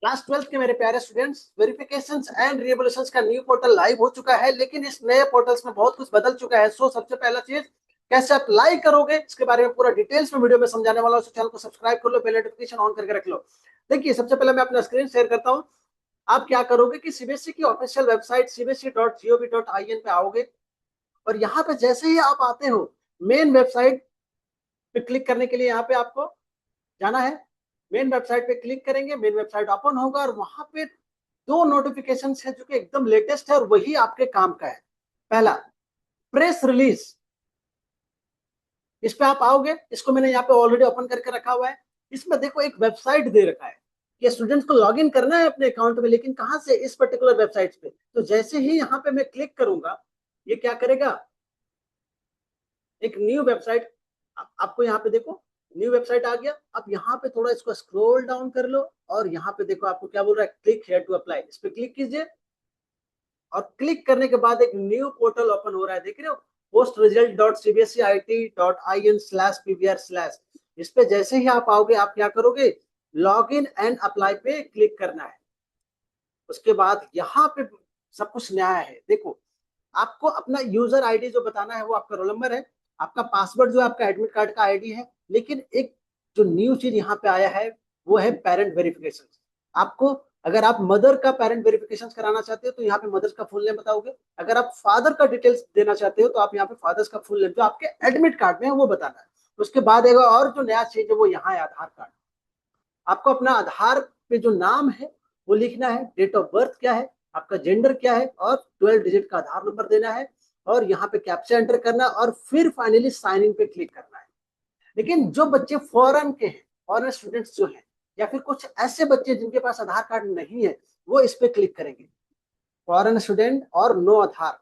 Class 12th के मेरे प्यारे स्टूडेंट्स, वेरिफिकेशंस एंड रिवैल्यूएशंस का न्यू पोर्टल लाइव हो चुका है, लेकिन इस नए पोर्टल्स में बहुत कुछ बदल चुका है। सो सबसे पहला चीज, कैसे अप्लाई करोगे इसके बारे में पूरा डिटेल्स में वीडियो में समझाने वाला हूं। चैनल को सब्सक्राइब कर लो, बेल नोटिफिकेशन ऑन करके रख लो। देखिए, सबसे पहले मैं अपना स्क्रीन शेयर करता हूं। आप क्या करोगे कि सीबीएसई की ऑफिशियल वेबसाइट cbse.gov.in पे आओगे, और यहाँ पे जैसे ही आप आते हो, मेन वेबसाइट पे क्लिक करने के लिए यहाँ पे आपको जाना है। मेन वेबसाइट पे क्लिक करेंगे, मेन वेबसाइट ओपन होगा और वहां पे दो नोटिफिकेशन है जो कि एकदम लेटेस्ट है और वही आपके काम का है। पहला, प्रेस रिलीज। इस पे आप आओगे, इसको मैंने यहाँ पे ऑलरेडी ओपन करके रखा हुआ है। इसमें देखो एक वेबसाइट दे रखा है कि स्टूडेंट्स को लॉग इन करना है अपने अकाउंट में, लेकिन कहां से? इस पर्टिकुलर वेबसाइट पे। तो जैसे ही यहाँ पे मैं क्लिक करूंगा, ये क्या करेगा, एक न्यू वेबसाइट आपको यहाँ पे देखो, न्यू वेबसाइट आ गया। अब यहाँ पे थोड़ा इसको स्क्रॉल डाउन कर लो और यहाँ पे देखो आपको क्या बोल रहा है, क्लिक हियर टू अप्लाई। इस पे क्लिक कीजिए और क्लिक करने के बाद एक न्यू पोर्टल ओपन हो रहा है, देख रहे हो, postresult.cbseit.in/pvr/। इस पे जैसे ही आप आओगे, आप क्या करोगे, लॉग इन एंड अप्लाई पे क्लिक करना है। उसके बाद यहाँ पे सब कुछ नया है। देखो, आपको अपना यूजर आईडी जो बताना है वो आपका रोल नंबर है, आपका पासवर्ड जो है आपका एडमिट कार्ड का आईडी है। लेकिन एक जो न्यू चीज यहाँ पे आया है वो है पेरेंट वेरिफिकेशन। आपको, अगर आप मदर का पेरेंट वेरिफिकेशन कराना चाहते हो तो यहाँ पे मदर का फुल नेम बताओगे। अगर आप फादर का डिटेल्स देना चाहते हो तो आप यहाँ पे फादर्स का फुल नेम जो आपके एडमिट कार्ड में है वो बताना है। उसके बाद एक और जो नया चीज है वो यहाँ है, आधार कार्ड। आपको अपना आधार पे जो नाम है वो लिखना है, डेट ऑफ बर्थ क्या है, आपका जेंडर क्या है, और 12 डिजिट का आधार नंबर देना है, और यहाँ पे कैप्चा एंटर करना है, और फिर फाइनली साइन इन पे क्लिक करना है। लेकिन जो बच्चे फॉरेन के हैं, फॉरेन स्टूडेंट्स जो हैं, या फिर कुछ ऐसे बच्चे जिनके पास आधार कार्ड नहीं है, वो इस पे क्लिक करेंगे, फॉरेन स्टूडेंट और नो आधार।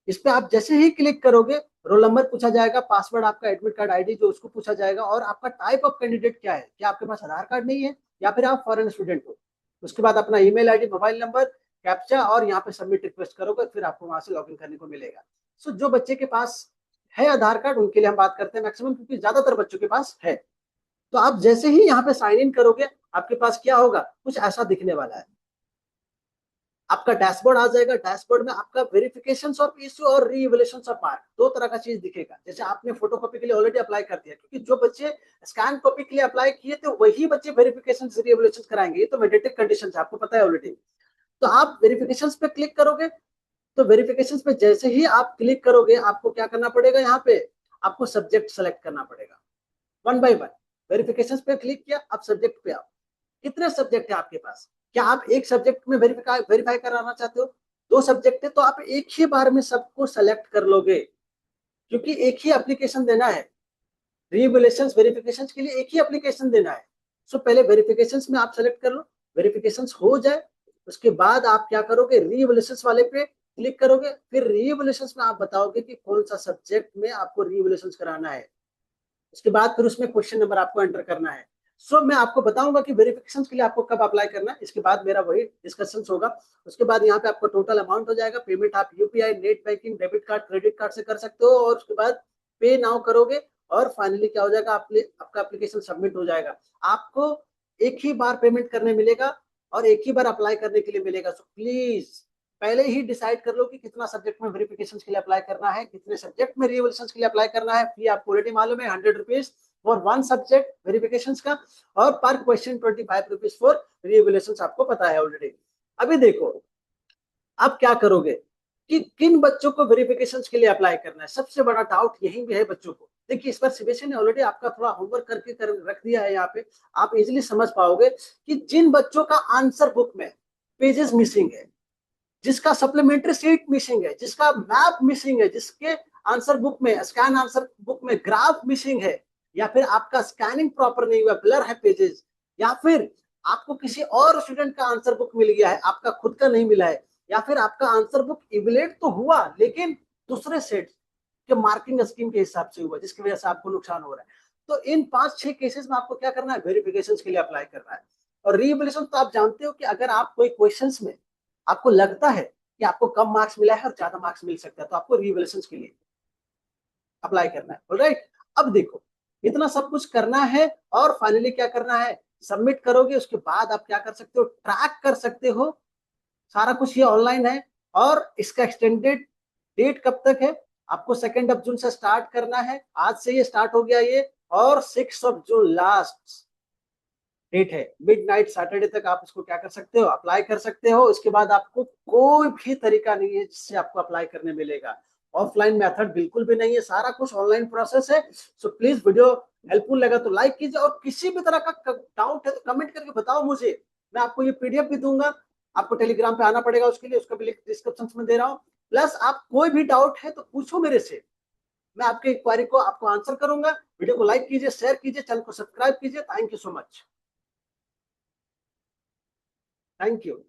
इस पे आप जैसे ही क्लिक करोगे, रोल नंबर पूछा जाएगा, पासवर्ड आपका एडमिट कार्ड आईडी जो उसको पूछा जाएगा, और आपका टाइप ऑफ कैंडिडेट क्या है, क्या आपके पास आधार कार्ड नहीं है या फिर आप फॉरेन स्टूडेंट हो। उसके बाद अपना email ID, mobile number, captcha, और यहाँ पे सबमिट रिक्वेस्ट करोगे, फिर आपको वहां से लॉगिन करने को मिलेगा। सो जो बच्चे के पास है आधार कार्ड उनके लिए हम बात करते हैं मैक्सिमम, क्योंकि ज्यादातर बच्चों के पास है। तो आप जैसे ही यहाँ पे साइन इन करोगे, आपके पास क्या होगा, कुछ ऐसा दिखने वाला है। आपका डैशबोर्ड आ जाएगा। डैशबोर्ड में आपका वेरिफिकेशन ऑफ इश्यू और रीवैल्यूएशन ऑफ मार्क, दो तरह का चीज दिखेगा। जैसे आपने फोटोकॉपी के लिए ऑलरेडी अप्लाई कर दिया, क्योंकि जो बच्चे स्कैन कॉपी के लिए अप्लाई किए थे वही बच्चे वेरिफिकेशन रीवैल्यूएशन कराएंगे। ये तो मैंडेटरी कंडीशन है, आपको पता है ऑलरेडी। तो आप वेरिफिकेशन पे क्लिक करोगे, तो वेरिफिकेशन पे जैसे ही आप क्लिक करोगे, आपको क्या करना पड़ेगा, यहाँ पे आपको सब्जेक्ट सेलेक्ट करना पड़ेगा वन बाय वन। वेरिफिकेशन पे क्लिक किया, अब सब्जेक्ट पे आओ। कितने सब्जेक्ट है आपके पास? क्या आप एक सब्जेक्ट में वेरीफाई कराना चाहते हो? दो सब्जेक्ट है तो आप एक ही बार में सबको सेलेक्ट कर लोगे, क्योंकि एक ही एप्लीकेशन देना है। रीवैल्यूएशन वेरिफिकेशन के लिए एक ही एप्लीकेशन देना है। सो पहले वेरिफिकेशन में आप सेलेक्ट कर लो, वेरिफिकेशन हो जाए उसके बाद आप क्या करोगे, रीवैल्यूएशन वाले पे क्लिक करोगे। फिर रीवैल्यूएशन में आप बताओगे कि कौन सा सब्जेक्ट में आपको रीवैल्यूएशन कराना है। उसके बाद फिर उसमें क्वेश्चन नंबर आपको एंटर करना है। सो मैं आपको बताऊंगा कि वेरिफिकेशन के लिए आपको कब अप्लाई करना है, इसके बाद मेरा वही डिस्कशन होगा। उसके बाद यहाँ पे आपको टोटल अमाउंट हो जाएगा। पेमेंट आप UPI, net banking, debit card, credit card से कर सकते हो, और उसके बाद पे नाउ करोगे और फाइनली क्या हो जाएगा, आपका एप्लीकेशन सबमिट हो जाएगा। आपको एक ही बार पेमेंट करने मिलेगा और एक ही बार अप्लाई करने के लिए मिलेगा। सो प्लीज पहले ही डिसाइड कर लो कि कितना सब्जेक्ट में वेरिफिकेशन के लिए अप्लाई करना है, कितने सब्जेक्ट में रिवैल्यूएशन के लिए अप्लाई करना है। फी आपको ऑलरेडी मालूम है, 100 rupees for one subject verification का, और पर क्वेश्चन 25 रुपीज फॉर रिवैल्यूएशन, आपको पता है ऑलरेडी। अभी देखो, अब क्या करोगे कि किन बच्चों को वेरिफिकेशन के लिए अप्लाई करना है। सबसे बड़ा डाउट यही भी है बच्चों को। देखिए, इस बार सीबीएसई ने ऑलरेडी आपका थोड़ा होमवर्क करके रख दिया है। यहाँ पे आप इजिली समझ पाओगे कि जिन बच्चों का आंसर बुक में पेजेस मिसिंग है, जिसका सप्लीमेंट्री सीट मिसिंग है, जिसका मैप मिसिंग है, जिसके आंसर बुक में, स्कैन आंसर बुक में ग्राफ मिसिंग है, या फिर आपका स्कैनिंग प्रॉपर नहीं हुआ, ब्लर है पेजेस, या फिर आपको किसी और स्टूडेंट का आंसर बुक मिल गया है, आपका खुद का नहीं मिला है, या फिर आपका आंसर बुक इवैल्यूएट तो हुआ लेकिन दूसरे सेट के मार्किंग स्कीम के हिसाब से हुआ, जिसकी वजह से आपको नुकसान हो रहा है। तो इन 5-6 केसेस में आपको क्या करना है, वेरिफिकेशन के लिए अप्लाई करना है। और रीवैल्यूएशन तो आप जानते हो कि अगर आप कोई क्वेश्चंस में आपको लगता है कि आपको कम मार्क्स मिला है और ज्यादा मार्क्स मिल सकता है, तो आपको रीवैल्यूएशन के लिए अप्लाई करना है। ऑलराइट, अब देखो, इतना सब कुछ करना है और फाइनली क्या करना है, सबमिट करोगे उसके बाद आप क्या कर सकते हो, ट्रैक कर सकते हो, सारा कुछ ये ऑनलाइन है। और इसका एक्सटेंडेड डेट कब तक है, आपको 2 जून से स्टार्ट करना है, आज से ये स्टार्ट हो गया ये, और 6 जून लास्ट डेट है, मिडनाइट सैटरडे तक आप इसको क्या कर सकते हो, अप्लाई कर सकते हो। इसके बाद आपको कोई भी तरीका नहीं है जिससे आपको अप्लाई करने मिलेगा, ऑफलाइन मेथड बिल्कुल भी नहीं है, सारा कुछ ऑनलाइन प्रोसेस है। सो प्लीज वीडियो हेल्पफुल लगा तो लाइक कीजिए, और किसी भी तरह का डाउट है तो कमेंट करके बताओ मुझे, मैं आपको ये पीडीएफ भी दूंगा। आपको टेलीग्राम पे आना पड़ेगा उसके लिए, उसका भी लिंक डिस्क्रिप्शन में दे रहा हूँ। प्लस आप कोई भी डाउट है तो पूछो मेरे से, मैं आपके इंक्वायरी को आपको आंसर करूंगा। वीडियो को लाइक कीजिए, शेयर कीजिए, चैनल को सब्सक्राइब कीजिए। Thank you so much, thank you.